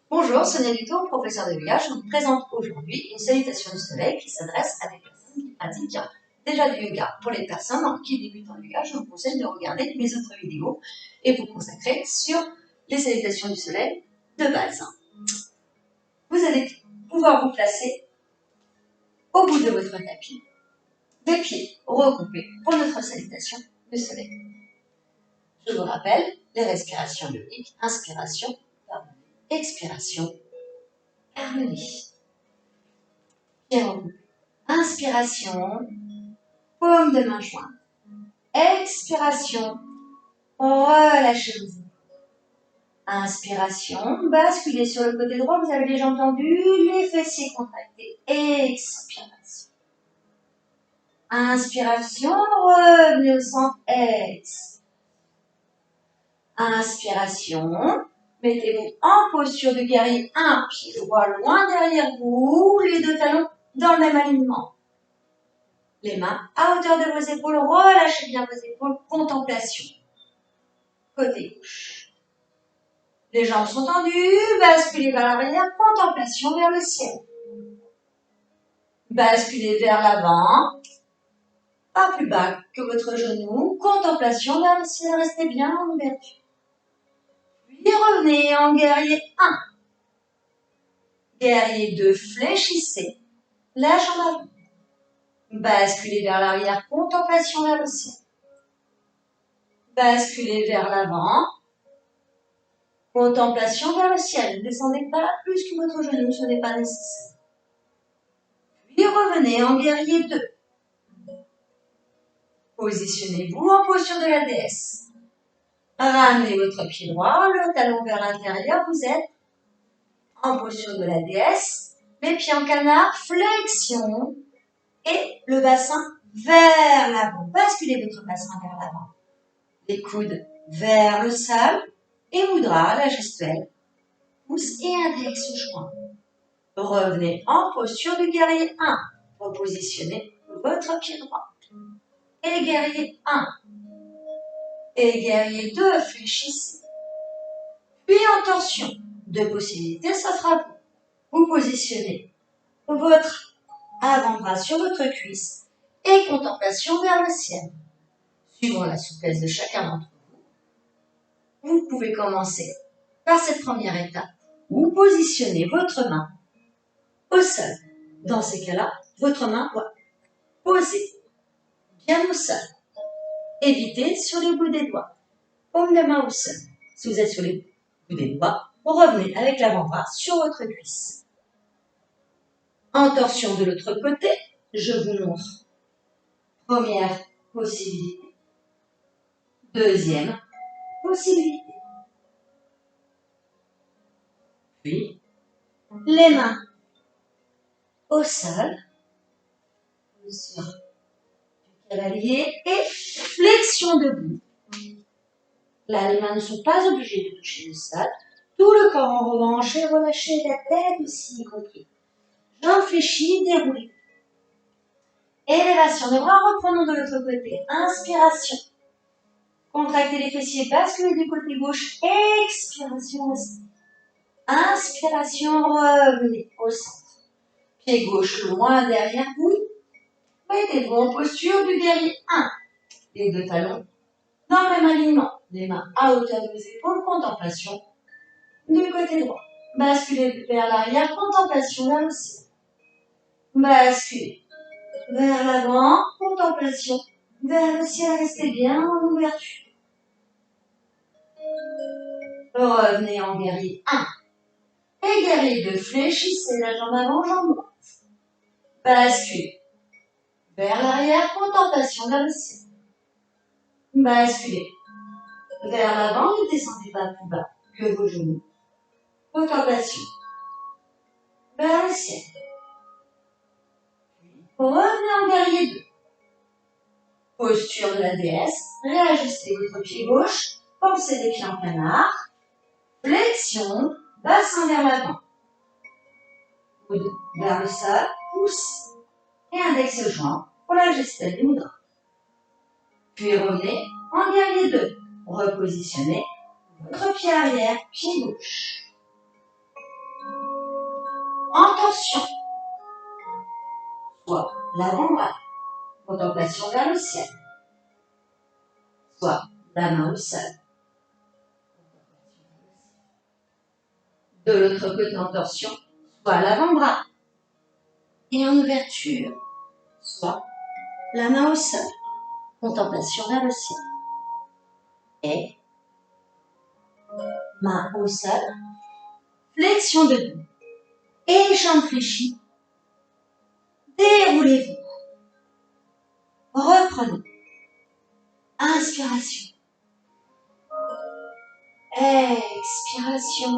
Bonjour, Sonia Dutour, professeure de yoga. Je vous présente aujourd'hui une salutation du soleil qui s'adresse à des personnes qui pratiquent déjà du yoga. Pour les personnes qui débutent en yoga, je vous conseille de regarder mes autres vidéos et vous consacrer sur les salutations du soleil de base. Vous allez pouvoir vous placer au bout de votre tapis, des pieds recoupés pour notre salutation du soleil. Je vous rappelle les respirations yogiques, inspiration, expiration, harmonie. Inspiration, paume de main jointe. Expiration, relâchez-vous. Inspiration, basculez sur le côté droit, vous avez déjà entendu les fessiers contractés. Expiration. Inspiration, revenez au centre. Inspiration, mettez-vous en posture de guerrier, un pied droit loin derrière vous, les deux talons dans le même alignement. Les mains à hauteur de vos épaules, relâchez bien vos épaules, contemplation. Côté gauche. Les jambes sont tendues, basculez vers l'arrière, contemplation vers le ciel. Basculez vers l'avant, pas plus bas que votre genou, contemplation vers le ciel, restez bien en ouverture. Puis revenez en guerrier 1. Guerrier 2, fléchissez, la jambe avant. Basculez vers l'arrière, contemplation vers le ciel. Basculez vers l'avant, contemplation vers le ciel. Ne descendez pas plus que votre genou, ce n'est pas nécessaire. Puis revenez en guerrier 2. Positionnez-vous en posture de la déesse. Ramenez votre pied droit, le talon vers l'intérieur. Vous êtes en posture de la déesse. Les pieds en canard, flexion. Et le bassin vers l'avant. Basculez votre bassin vers l'avant. Les coudes vers le sol. Et mudra, la gestuelle. Pouce et index joints. Revenez en posture du guerrier 1. Repositionnez votre pied droit. Et guerrier 1. Et guerrier 2, fléchissez. Puis en torsion. Deux possibilités s'offrent à vous. Vous positionnez votre avant-bras sur votre cuisse et contemplation vers le ciel. Suivant la souplesse de chacun d'entre vous, vous pouvez commencer par cette première étape. Vous positionnez votre main au sol. Dans ces cas-là, votre main doit poser bien au sol. Évitez sur les bouts des doigts. Paume de main au sol. Si vous êtes sur les bouts des doigts, revenez avec l'avant-bras sur votre cuisse. En torsion de l'autre côté, je vous montre. Première possibilité. Deuxième possibilité. Puis, les mains au sol. Posture du cavalier et flexion debout. Là, les mains ne sont pas obligées de toucher le sol. Tout le corps en revanche est relâché, la tête aussi y compris. Jambes fléchies, déroulées. Élévation des bras, reprenons de l'autre côté. Inspiration. Contractez les fessiers, basculez du côté gauche. Expiration, restez. Inspiration, revenez au centre. Pied gauche loin derrière vous. Mettez-vous en posture du guerrier 1. Les deux talons dans le même alignement. Les mains à hauteur de vos épaules, contemplation du côté droit. Basculez vers l'arrière, contemplation vers le ciel. Basculez vers l'avant, contemplation vers le ciel, restez bien en ouverture. Revenez en guerrier 1. Et guerrier 2, fléchissez la jambe avant, jambe droite. Basculez vers l'arrière, contemplation vers le ciel. Basculez vers l'avant, ne descendez pas plus bas que vos genoux. Contemplation vers le ciel. Revenez en guerrier 2. Posture de la déesse. Réajustez votre pied gauche. Pensez les pieds en canard. Flexion. Bassin vers l'avant. Coude vers le sol. Pouce et index joint pour la gestuelle du mudra. Puis revenez en guerrier 2. Repositionnez votre pied arrière, pied gauche. torsion, soit l'avant-bras, contemplation vers le ciel, soit la main au sol. De l'autre côté en torsion, soit l'avant-bras et en ouverture, soit la main au sol, contemplation vers le ciel. Et main au sol, flexion debout et jambes fléchies. Déroulez-vous. Reprenons. Inspiration. Expiration.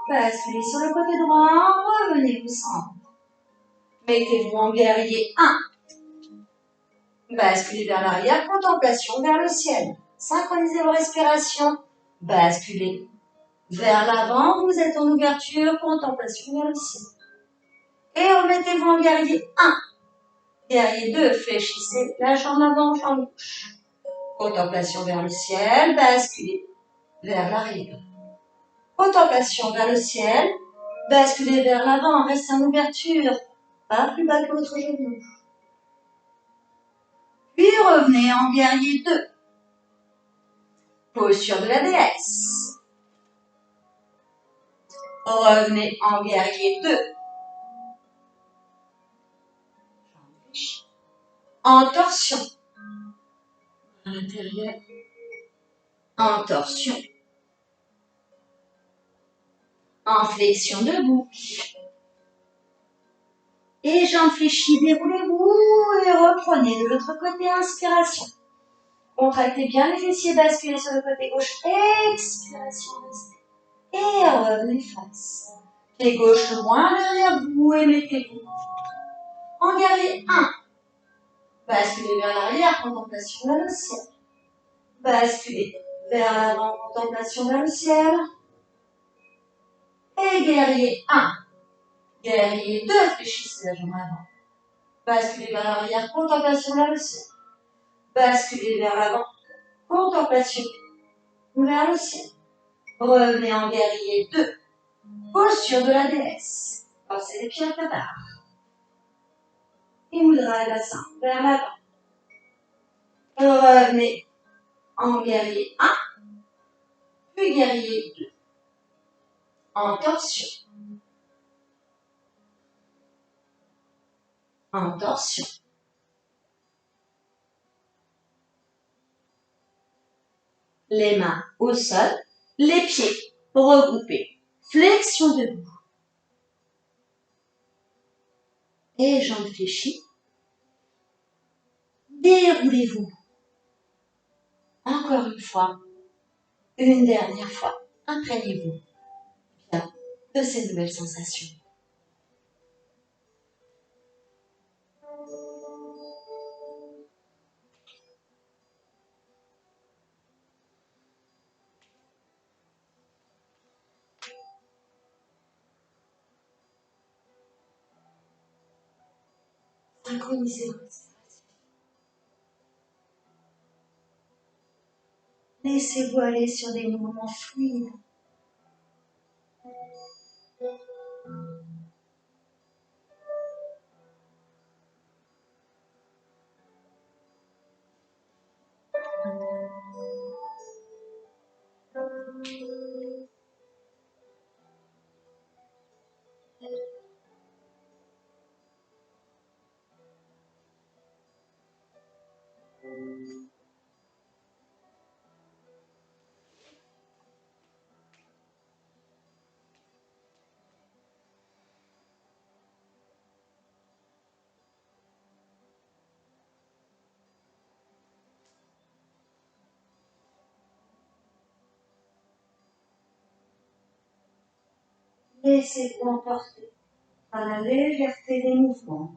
Basculez sur le côté droit. Revenez au centre. Mettez-vous en guerrier 1. Basculez vers l'arrière. Contemplation vers le ciel. Synchronisez vos respirations. Basculez vers l'avant. Vous êtes en ouverture. Contemplation vers le ciel. Et remettez-vous en guerrier 1. Guerrier 2. Fléchissez la jambe avant, jambe gauche. Contemplation vers le ciel. Basculez vers l'arrière. Contemplation vers le ciel. Basculez vers l'avant. Restez en ouverture. Pas plus bas que votre genou. Puis revenez en guerrier 2. Posture de la déesse. Revenez en guerrier 2. En torsion. À l'intérieur. En torsion. En flexion debout. Et jambes fléchies, déroulez-vous et reprenez de l'autre côté, inspiration. Contractez bien les fessiers, basculez sur le côté gauche, expiration, restez. Et revenez face. Pied gauche loin derrière vous et mettez-vous en guerrier 1. Basculez vers l'arrière, contemplation vers le ciel. Basculez vers l'avant, contemplation vers le ciel. Et guerrier 1. Guerrier 2, fléchissez la jambe avant. Basculez vers l'arrière, contemplation vers le ciel. Basculez vers l'avant, contemplation vers le ciel. Revenez en guerrier 2. Posture de la déesse. Passez les pieds à plat. Et Mudra et bassin vers l'avant. Revenez en guerrier 1. Puis guerrier 2. En torsion. En torsion. Les mains au sol, les pieds regroupés. Flexion debout. Et jambes fléchies. Déroulez-vous. Encore une fois. Une dernière fois. Imprégnez-vous bien de ces nouvelles sensations. Synchronisez vos respirations. Laissez-vous aller sur des mouvements fluides. Laissez-vous emporter par la légèreté des mouvements.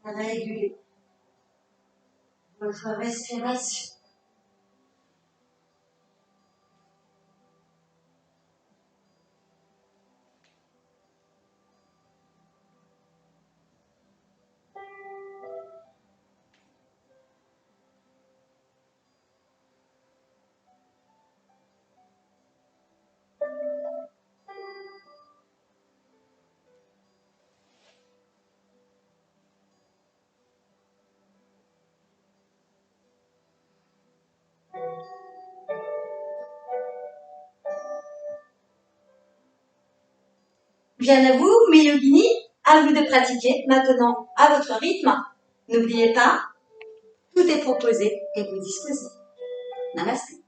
Régulez votre respiration. Bien à vous, mes yoginis, à vous de pratiquer maintenant à votre rythme. N'oubliez pas, tout est proposé et vous disposez. Namasté.